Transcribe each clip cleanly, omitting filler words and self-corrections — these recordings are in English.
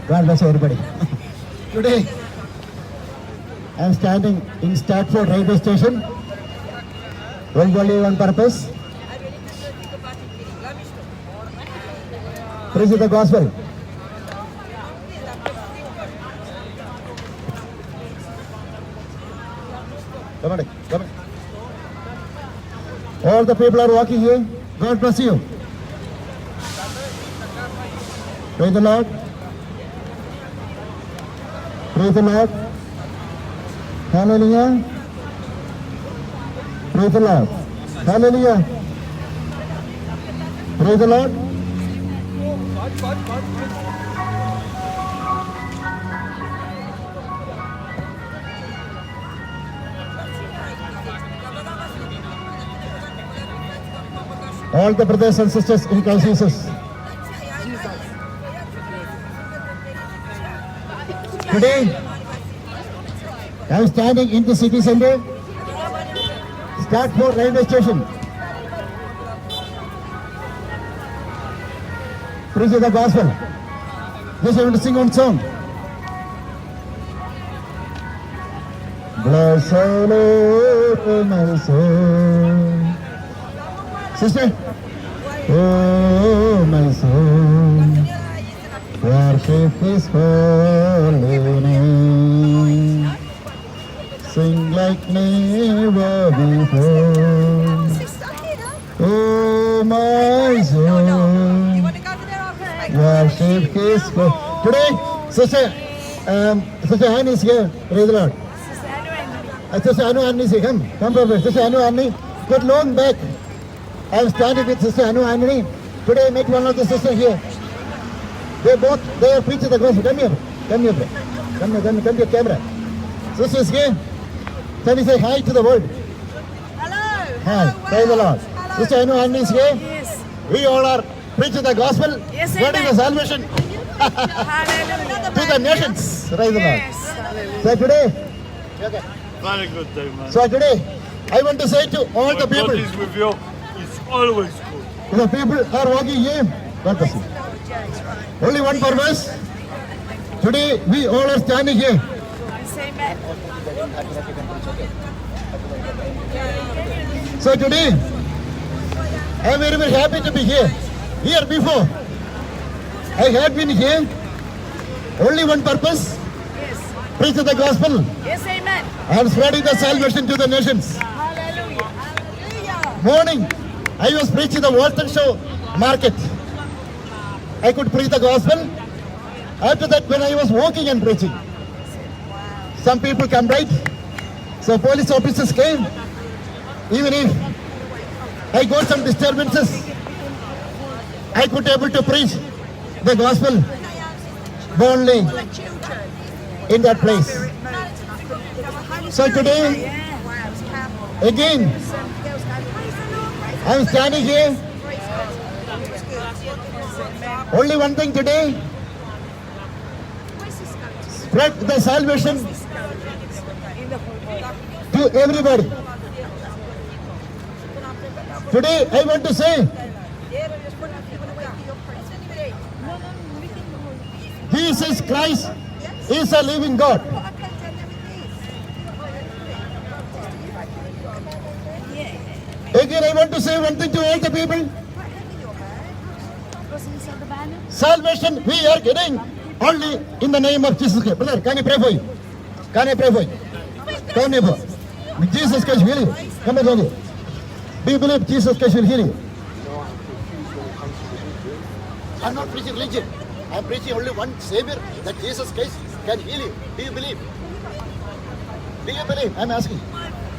God bless everybody. Today, I am standing in Stratford railway station with only one purpose. Preach the gospel. Come on, come on. All the people are walking here. God bless you. Praise the Lord. Praise the Lord. Hallelujah. Praise the Lord. Hallelujah. Praise the Lord. All the brothers and sisters in Christ Jesus. Today, I am standing in the city center, Stratford railway station. Preach the gospel. Just I want to sing one song. Bless the Lord, my soul. Sister, oh my soul, worship His holy name. Sing like never before. Oh my soul, worship His holy. Today, Sister Annie is here. Praise the Lord. Sister Anu Annie is here. Come forward. Sister Anu Annie, got long back. I am standing with Sister Anu Annie. Today I met one of the sisters here. They are preaching the gospel. Come here, bro. Come to your camera. Sisters here. Can you say hi to the world? Hello. Hi. Praise the Lord. Hello. Sister Anu Annie is here. Yes. We all are preaching the gospel. Yes, what is the salvation? Hallelujah. To the nations. Praise the Lord. Yes. Hallelujah. So today, okay. Very good day, man. So today, I want to say to all the God people, is with you. It's always good. the people are walking here. God bless you. Only one purpose. Today we all are standing here. Say amen. So today I am very, very happy to be here. Here before I had been here. Only one purpose. Yes. Preach the gospel Yes, amen. and spreading the salvation to the nations. Hallelujah. Hallelujah. Morning I was preaching the Walton Show market. I could preach the gospel. After that, when I was walking and preaching, some people come right. So police officers came. Even if I got some disturbances, I could able to preach the gospel boldly in that place. So today, again, I'm standing here. Only one thing today, spread the salvation to everybody. Today I want to say, Jesus Christ is a living God. Again I want to say one thing to all the people. Salvation we are getting only in the name of Jesus Christ. Brother, can I pray for you? Can I pray for you? Come here. Jesus Christ will heal you. Come here. Do you believe Jesus Christ will heal you? I'm not preaching religion. I'm preaching only one Savior, that Jesus Christ can heal you. Do you believe? Do you believe? I'm asking.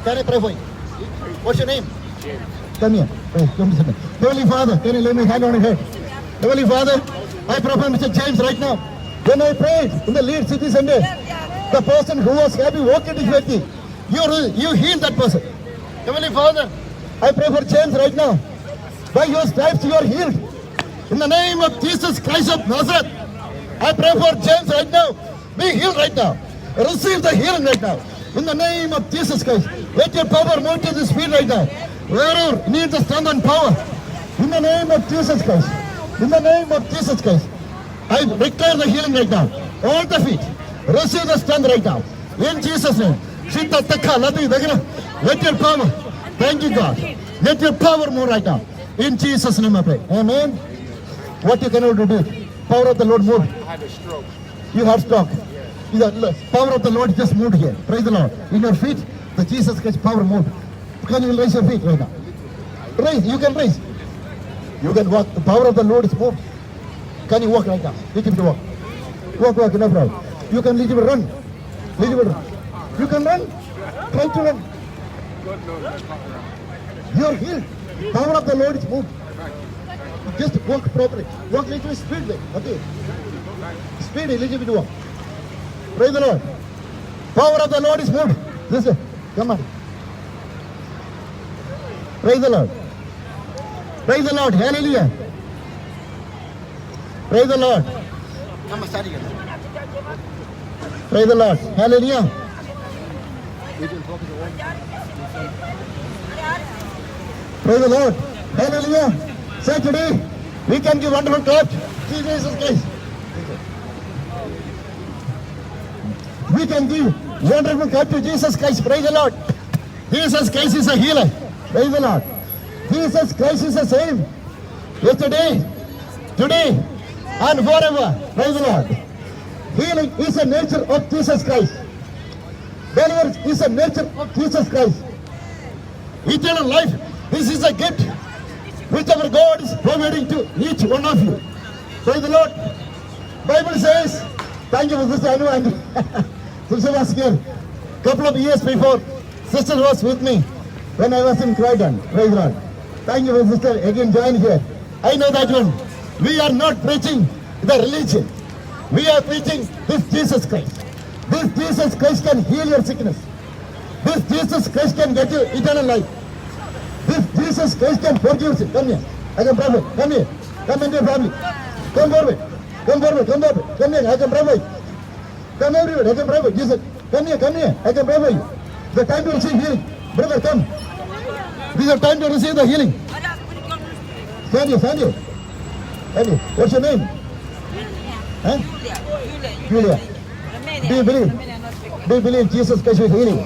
Can I pray for you? What's your name? James. Come here. Oh, come to me. Holy Father, can you lay my hand on your head? Holy Father, I pray for Mr. James right now. When I prayed in the Lead City Sunday, the person who was having walking difficulty, you healed that person. Heavenly Father, I pray for James right now. By your stripes you are healed. In the name of Jesus Christ of Nazareth, I pray for James right now. Be healed right now. Receive the healing right now. In the name of Jesus Christ, let your power move to this field right now. Wherever you need the strength and power, in the name of Jesus Christ, in the name of Jesus Christ, I declare the healing right now. All the feet. Receive the strength right now. In Jesus' name. Shita takka lati dagina. Let your power. Thank you, God. Let your power move right now. In Jesus' name I pray. Amen. What you cannot do. Power of the Lord moved. I had a stroke. You have stroke. The power of the Lord just moved here. Praise the Lord. In your feet, the Jesus Christ power moved. Can you raise your feet right now? Raise. You can raise. You can walk. The power of the Lord is moved. Can you walk right now? Little bit walk. Walk, no problem. You can little bit run. Little bit run. You can run. Try to run. You are healed. Power of the Lord is moved. Just walk properly. Walk little bit speed way. Okay. Speed, little bit walk. Praise the Lord. Power of the Lord is moved. Listen. Come on. Praise the Lord. Praise the Lord. Hallelujah. Praise the Lord. Come on, start again. Praise the Lord. Hallelujah. Praise the Lord. Hallelujah. Say today, we can give wonderful clap to Jesus Christ. We can give wonderful clap to Jesus Christ. Praise the Lord. Jesus Christ is a healer. Praise the Lord. Jesus Christ is the same. Yesterday, today, and forever. Praise the Lord. Healing is the nature of Jesus Christ. Deliverance is the nature of Jesus Christ. Eternal life, this is a gift which our God is providing to each one of you. Praise the Lord. Bible says, thank you for Sister Anu and Sister was here. Couple of years before, Sister was with me when I was in Croydon. Praise the Lord. Thank you for Sister again join here. I know that one. We are not preaching the religion. We are preaching this Jesus Christ. This Jesus Christ can heal your sickness. This Jesus Christ can get you eternal life. This Jesus Christ can forgive sin. Come here. I can pray for you. Come here. Come into your family. Come forward. Come forward. Come forward. Come here. I can pray for you. Come everywhere. I can pray for you. Jesus. Come here. Come here. I can pray for you. The time to receive healing. Brother, come. This is the time to receive the healing. Stand here. Stand here. Stand here. What's your name? Huh? Julia. Do you believe? Do you believe Jesus Christ will heal you?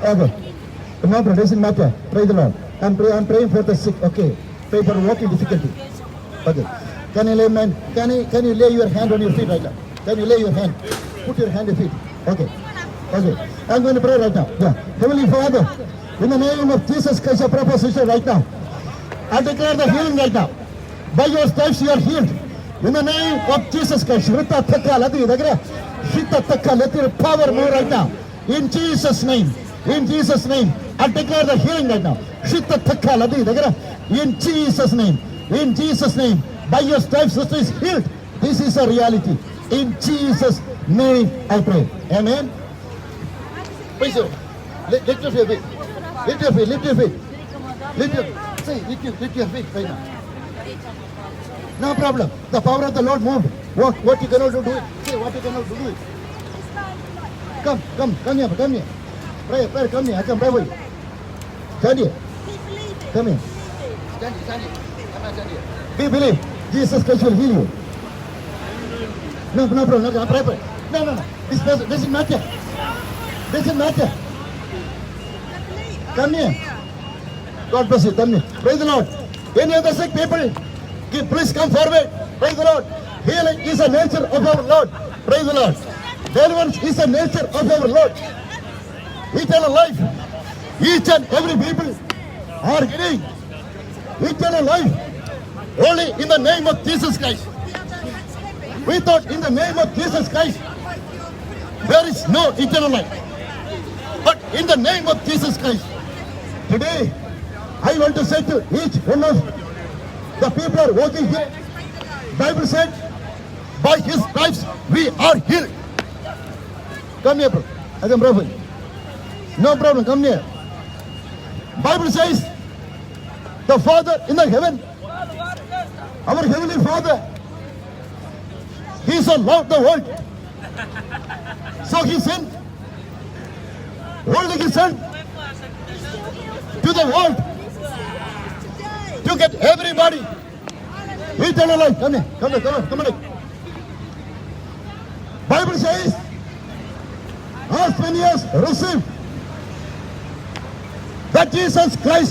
Okay. No problem, doesn't matter. Praise the Lord. I'm praying for the sick. Okay. Pray for walking difficulty. Okay. Can you lay your hand on your feet right now? Can you lay your hand? Put your hand on your feet. Okay. Okay. I'm going to pray right now. Yeah. Heavenly Father, in the name of Jesus Christ, I pray for sister right now. I declare the healing right now. By your stripes you are healed. In the name of Jesus Christ, let your power move right now. In Jesus' name. In Jesus' name. I declare the healing right now. In Jesus' name. In Jesus' name. By your stripes, sister is healed. This is a reality. In Jesus' name I pray. Amen. Praise the Lord. Lift up your feet. Lift your feet. Lift your feet. Lift your feet right now. No problem. The power of the Lord moved. What you cannot do it. Say what you cannot do it. Come here. Pray, come here. I can pray for you. Stand here. Come here. Stand here. Come on, stand here. Do you believe Jesus Christ will heal you? No problem. No, pray. No. This doesn't matter. Doesn't matter. Come here. God bless you. Come here. Praise the Lord. Any other sick people? Please come forward. Praise the Lord. Healing is the nature of our Lord. Praise the Lord. Deliverance is the nature of our Lord. Eternal life. Each and every people are getting eternal life only in the name of Jesus Christ. We thought in the name of Jesus Christ there is no eternal life. But in the name of Jesus Christ, today I want to say to each one of the people are walking here. Bible said, by his stripes we are healed. Come here, bro. I can pray for you. No problem, come here. Bible says, the Father in the heaven, our heavenly Father, he so loved the world. So he sent only his son to the world to get everybody eternal life. Come here. 7 years, receive that Jesus Christ